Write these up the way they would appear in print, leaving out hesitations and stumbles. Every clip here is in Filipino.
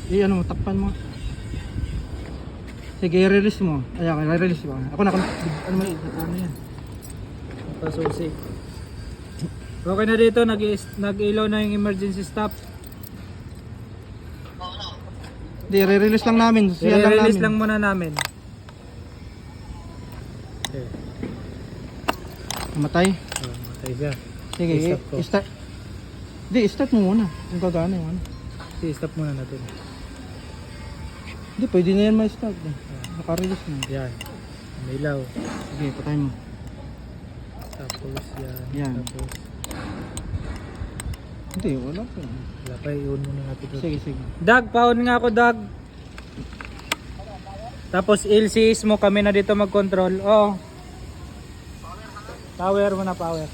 ano mo, takpan mo. Sige, i-release mo. Ayan, i-release mo. Ako na, ano mo, ano yan. Pasusi. Okay na dito, nag-ilaw na yung emergency stop. Hindi, i-release lang namin. I-release lang muna namin. Okay. Matay. Oh, matay siya. Sige, I-stop ko. i-start. Hindi, i-start mo muna. Kung gagana yung ano. I-stop muna natin. Hindi, pwede na yan ma-start. Naka-release na. Yan. May ilaw. Sige, patay mo. Tapos yan. Yan. Tapos Hindi, wala pa. wala pa, iun muna natin. Sige, sige. Dag, paon nga ako, Dag. Tapos LCS mo kami na dito mag-control. Oh. Power mo na, power.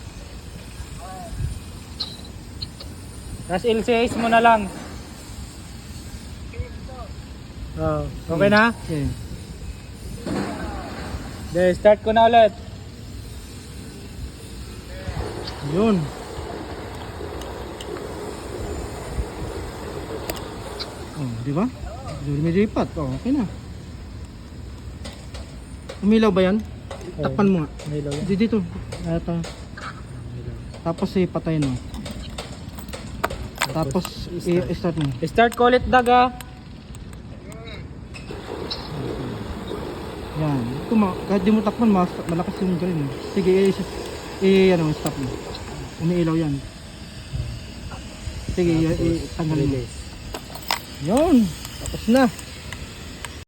Tapos LCS mo na lang. Oh, okay na? Okay. Okay, start ko na ulit. Yun. Oh, di ba? Lumilipat. Oh, okay na. Umilaw ba yan? Takpan mo nga. May ilaw yan. Dito. Ito. May ilaw. Tapos patayin mo. Tapos i-start mo. Start ko ulit, Dag, ah. Yan. Kahit di mo takpan, malakas yung green. Sige, ano, stop mo. Umiilaw yan. Sige, tanggalin mo. Release. Yun. Tapos na.